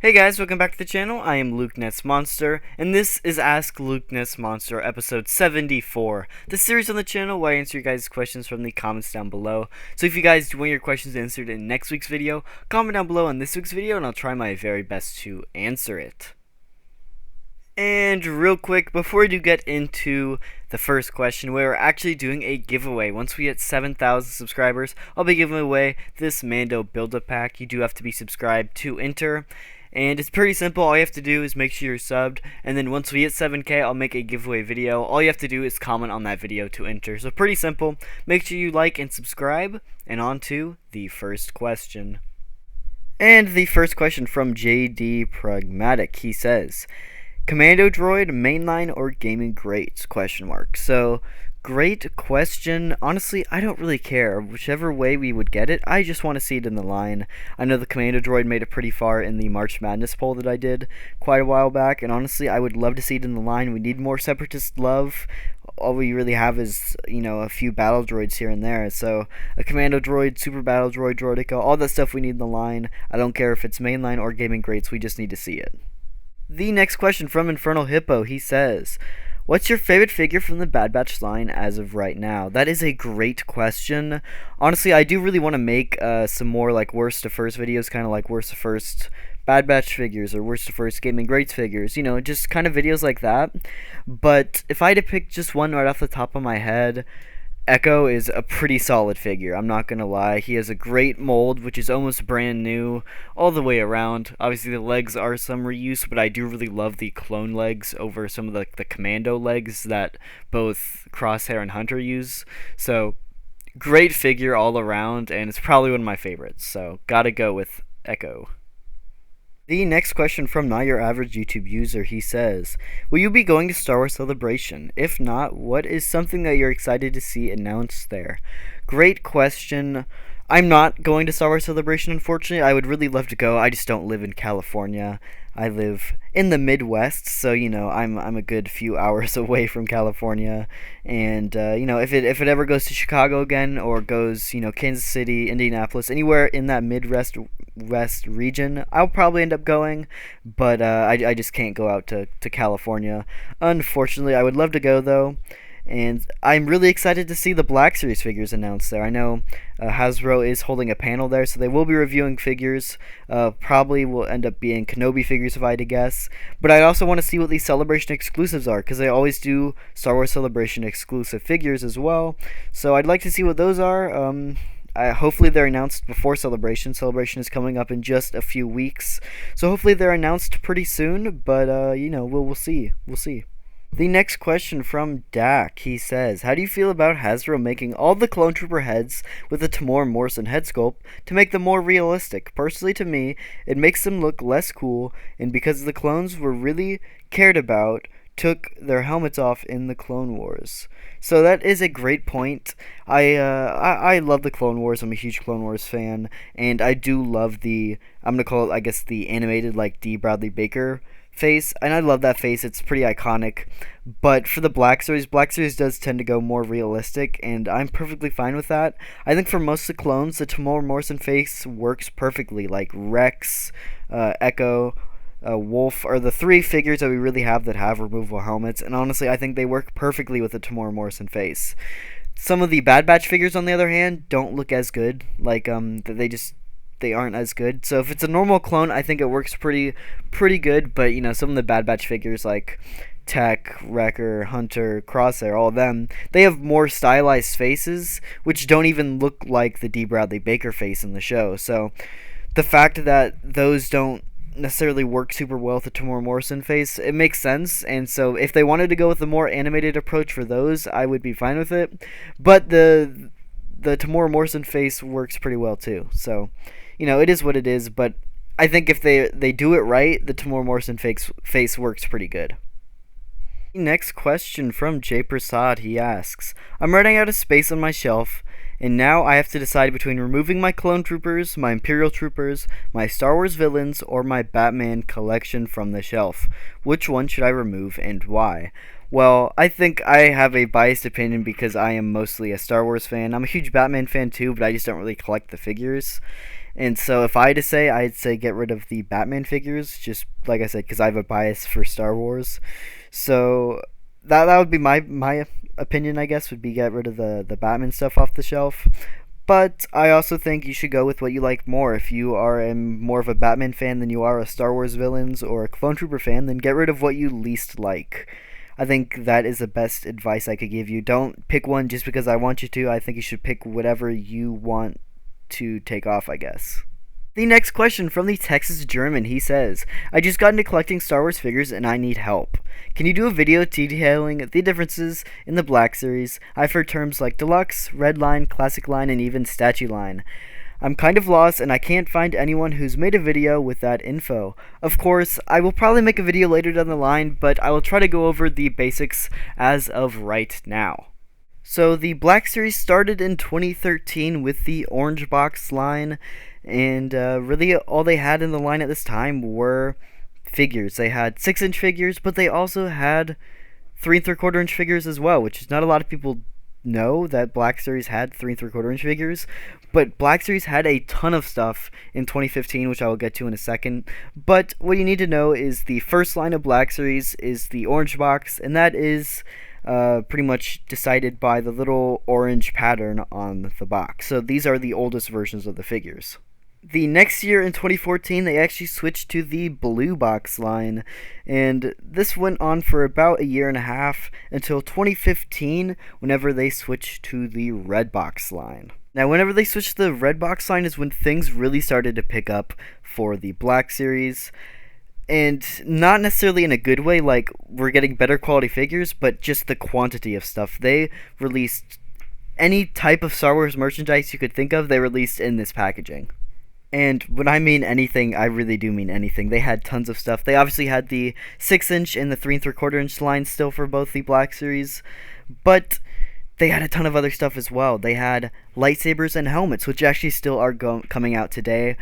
Hey guys, welcome back to the channel. I am Lukenessmonster, and this is Ask Lukenessmonster episode 74, the series on the channel where I answer your guys' questions from the comments down below. So if you guys do want your questions answered in next week's video, comment down below on this week's video and I'll try my very best to answer it. And real quick, before we do get into the first question, we're actually doing a giveaway. Once we hit 7,000 subscribers, I'll be giving away this Mando build-up pack. You do have to be subscribed to enter. And it's pretty simple. All you have to do is make sure you're subbed, and then once we hit 7K, I'll make a giveaway video. All you have to do is comment on that video to enter. So pretty simple. Make sure you like and subscribe, and on to the first question. And the first question from JD Pragmatic. He says, Commando Droid, mainline, or gaming greats? Question mark. So, great question. Honestly, I don't really care. Whichever way we would get it, I just want to see it in the line. I know the Commando Droid made it pretty far in the March Madness poll that I did quite a while back, and honestly, I would love to see it in the line. We need more Separatist love. All we really have is, a few battle droids here and there. So, a Commando Droid, Super Battle Droid, Droidica, all that stuff we need in the line. I don't care if it's mainline or gaming greats, we just need to see it. The next question from Infernal Hippo, he says, what's your favorite figure from the Bad Batch line as of right now? That is a great question. Honestly, I do really want to make some more like worst to first videos, kind of like worst to first Bad Batch figures or worst to first Gaming Greats figures, just kind of videos like that. But if I had to pick just one right off the top of my head, Echo is a pretty solid figure, I'm not gonna lie. He has a great mold, which is almost brand new all the way around. Obviously the legs are some reuse, but I do really love the clone legs over some of the commando legs that both Crosshair and Hunter use. So great figure all around, and it's probably one of my favorites, so gotta go with Echo. The next question from Not Your Average YouTube User, he says, will you be going to Star Wars Celebration? If not, what is something that you're excited to see announced there? Great question. I'm not going to Star Wars Celebration, unfortunately. I would really love to go. I just don't live in California. I live in the Midwest, so I'm a good few hours away from California. And if it ever goes to Chicago again, or goes Kansas City, Indianapolis, anywhere in that Midwest West region, I'll probably end up going. But I just can't go out to California, unfortunately. I would love to go though. And I'm really excited to see the Black Series figures announced there. I know Hasbro is holding a panel there, so they will be reviewing figures. Probably will end up being Kenobi figures if I had to guess. But I also want to see what these Celebration exclusives are, because they always do Star Wars Celebration exclusive figures as well. So I'd like to see what those are. Hopefully they're announced before Celebration. Celebration is coming up in just a few weeks, so hopefully they're announced pretty soon. But we'll see. We'll see. The next question from Dak, he says, how do you feel about Hasbro making all the Clone Trooper heads with a Tamora Morrison head sculpt to make them more realistic? Personally, to me, it makes them look less cool, and because the clones were really cared about, took their helmets off in the Clone Wars. So that is a great point. I love the Clone Wars. I'm a huge Clone Wars fan, and I do love I'm gonna call it, I guess, the animated like D. Bradley Baker face, and I love that face. It's pretty iconic. But for the Black Series does tend to go more realistic, and I'm perfectly fine with that. I think for most of the clones, the Tamora Morrison face works perfectly. Like Rex, Echo, Wolf are the three figures that we really have that have removable helmets, and honestly, I think they work perfectly with the Tamora Morrison face. Some of the Bad Batch figures, on the other hand, don't look as good. Like they aren't as good. So if it's a normal clone, I think it works pretty good. But some of the Bad Batch figures like Tech, Wrecker, Hunter, Crosshair, all of them, they have more stylized faces, which don't even look like the D. Bradley Baker face in the show. So the fact that those don't necessarily work super well with the Tamora Morrison face, it makes sense. And so if they wanted to go with a more animated approach for those, I would be fine with it. But the Tamora Morrison face works pretty well too. So it is what it is, but I think if they do it right, the Tamora Morrison face works pretty good. Next question from Jay Prasad, he asks, I'm running out of space on my shelf, and now I have to decide between removing my Clone Troopers, my Imperial Troopers, my Star Wars villains, or my Batman collection from the shelf. Which one should I remove, and why? Well, I think I have a biased opinion because I am mostly a Star Wars fan. I'm a huge Batman fan too, but I just don't really collect the figures. And so if I had to say, I'd say get rid of the Batman figures, just like I said, because I have a bias for Star Wars. So that would be my opinion, I guess, would be get rid of the Batman stuff off the shelf. But I also think you should go with what you like more. If you are more of a Batman fan than you are a Star Wars villains or a Clone Trooper fan, then get rid of what you least like. I think that is the best advice I could give you. Don't pick one just because I want you to. I think you should pick whatever you want to take off, I guess. The next question from the Texas German, he says, I just got into collecting Star Wars figures and I need help. Can you do a video detailing the differences in the Black Series? I've heard terms like Deluxe, Red Line, Classic Line, and even Statue Line. I'm kind of lost and I can't find anyone who's made a video with that info. Of course, I will probably make a video later down the line, but I will try to go over the basics as of right now. So the Black Series started in 2013 with the Orange Box line, and really all they had in the line at this time were figures. They had 6-inch figures, but they also had 3 3/4-inch figures as well, which is not a lot of people know that Black Series had 3 3/4-inch figures. But Black Series had a ton of stuff in 2015, which I will get to in a second. But what you need to know is the first line of Black Series is the Orange Box, and that is pretty much decided by the little orange pattern on the box. So these are the oldest versions of the figures. The next year in 2014, they actually switched to the Blue Box line, and this went on for about a year and a half until 2015, whenever they switched to the Red Box line. Now, whenever they switched to the Red Box line is when things really started to pick up for the Black Series, and not necessarily in a good way, like we're getting better quality figures, but just the quantity of stuff. They released any type of Star Wars merchandise you could think of, they released in this packaging. And when I mean anything, I really do mean anything. They had tons of stuff. They obviously had the 6-inch and the 3 3/4-inch lines still for both the Black Series, but they had a ton of other stuff as well. They had lightsabers and helmets, which actually still are coming out today,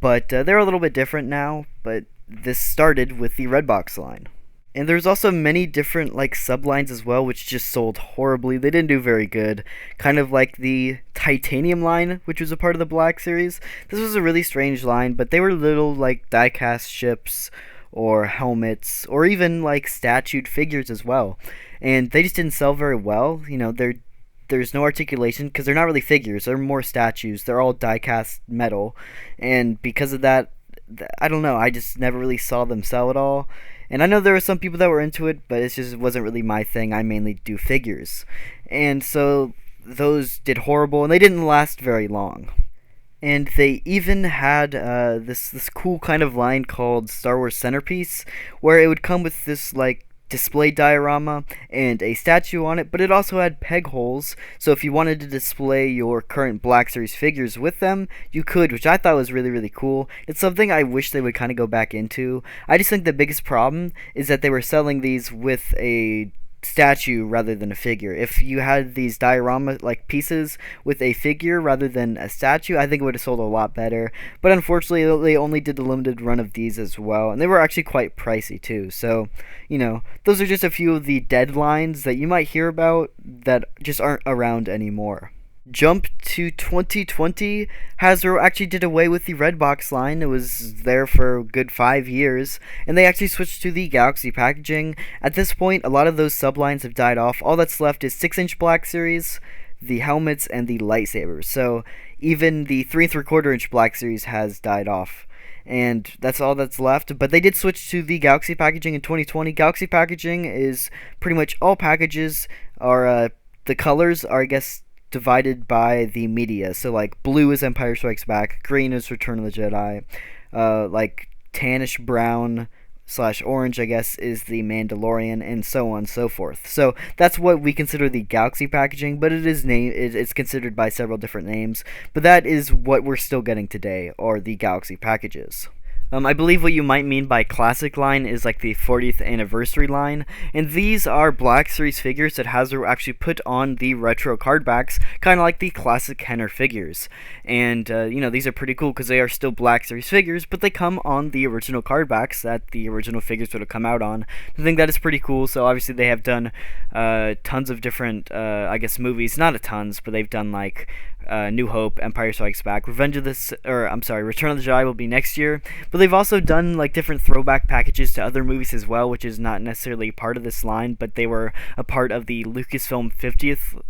but they're a little bit different now, but this started with the Red Box line. And there's also many different sublines as well, which just sold horribly. They didn't do very good. Kind of like the Titanium line, which was a part of the Black Series. This was a really strange line, but they were little die-cast ships or helmets or even statued figures as well. And they just didn't sell very well. There's no articulation because they're not really figures. They're more statues. They're all die-cast metal. And because of that, I don't know. I just never really saw them sell at all. And I know there were some people that were into it, but it wasn't really my thing. I mainly do figures. And so those did horrible, and they didn't last very long. And they even had this cool kind of line called Star Wars Centerpiece, where it would come with this display diorama and a statue on it, but it also had peg holes, so if you wanted to display your current Black Series figures with them, you could, which I thought was really, really cool. It's something I wish they would kind of go back into. I just think the biggest problem is that they were selling these with a statue rather than a figure. If you had these diorama pieces with a figure rather than a statue, I think it would have sold a lot better. But unfortunately, they only did a limited run of these as well, and they were actually quite pricey too. So, those are just a few of the deadlines that you might hear about that just aren't around anymore. Jump to 2020, Hasbro actually did away with the Red Box line. It was there for a good 5 years, and they actually switched to the Galaxy packaging. At this point, a lot of those sublines have died off. All that's left is 6-inch Black Series, the helmets, and the lightsabers. So even the 3 3/4-inch Black Series has died off, and that's all that's left. But they did switch to the Galaxy packaging in 2020. Galaxy packaging is pretty much all packages are the colors are, I guess, divided by the media. So blue is Empire Strikes Back, green is Return of the Jedi, tannish brown / orange, I guess, is the Mandalorian, and so on and so forth. So that's what we consider the Galaxy packaging, but it's considered by several different names. But that is what we're still getting today, are the Galaxy packages. I believe what you might mean by classic line is the 40th anniversary line, and these are Black Series figures that Hasbro actually put on the retro card backs, kind of like the classic Kenner figures. And these are pretty cool because they are still Black Series figures, but they come on the original card backs that the original figures would have come out on. I think that is pretty cool. So obviously they have done tons of different, I guess, movies. Not a tons, but they've done New Hope, Empire Strikes Back. Return of the Jedi will be next year. But they've also done like different throwback packages to other movies as well, which is not necessarily part of this line, but they were a part of the Lucasfilm 50th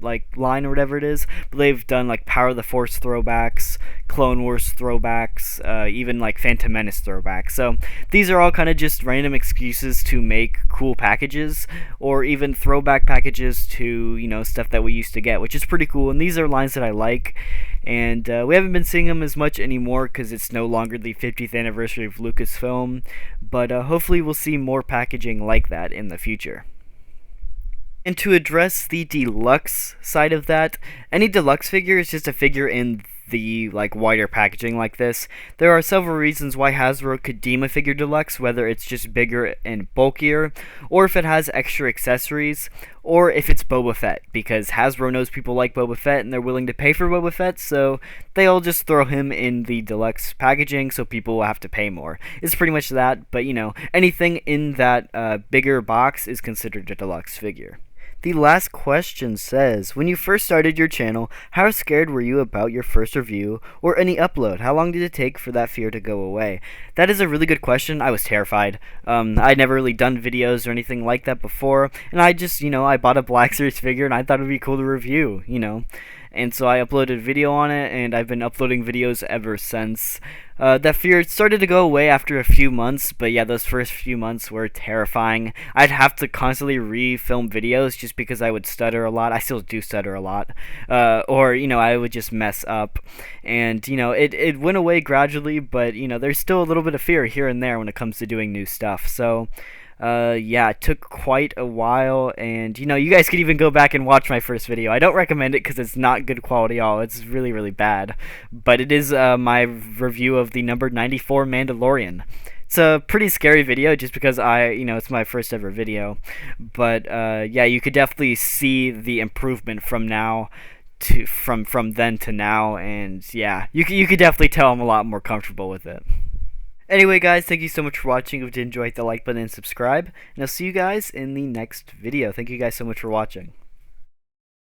like line or whatever it is. But they've done like Power of the Force throwbacks, Clone Wars throwbacks, even like Phantom Menace throwbacks. So these are all kind of just random excuses to make cool packages, or even throwback packages to, you know, stuff that we used to get, which is pretty cool. And these are lines that I like. And we haven't been seeing them as much anymore because it's no longer the 50th anniversary of Lucasfilm. But hopefully we'll see more packaging like that in the future. And to address the deluxe side of that, any deluxe figure is just a figure in the like wider packaging like this. There are several reasons why Hasbro could deem a figure deluxe, whether it's just bigger and bulkier, or if it has extra accessories, or if it's Boba Fett, because Hasbro knows people like Boba Fett and they're willing to pay for Boba Fett, so they'll just throw him in the deluxe packaging so people will have to pay more. It's pretty much that, but you know, anything in that bigger box is considered a deluxe figure. The last question says, when you first started your channel, how scared were you about your first review or any upload? How long did it take for that fear to go away? That is a really good question. I was terrified. I'd never really done videos or anything like that before, and I just, you know, I bought a Black Series figure and I thought it would be cool to review, you know. And so I uploaded a video on it, and I've been uploading videos ever since. That fear started to go away after a few months, but yeah, those first few months were terrifying. I'd have to constantly re-film videos just because I would stutter a lot. I still do stutter a lot. Or, you know, I would just mess up. And, you know, it went away gradually, but, you know, there's still a little bit of fear here and there when it comes to doing new stuff. So yeah, it took quite a while, and you know, you guys could even go back and watch my first video. I don't recommend it because it's not good quality at all. It's really, really bad. But it is my review of the number 94 Mandalorian. It's a pretty scary video just because it's my first ever video. But yeah, you could definitely see the improvement from now to from then to now, and yeah, you could definitely tell I'm a lot more comfortable with it. Anyway, guys, thank you so much for watching. If you did enjoy, hit the like button and subscribe. And I'll see you guys in the next video. Thank you guys so much for watching.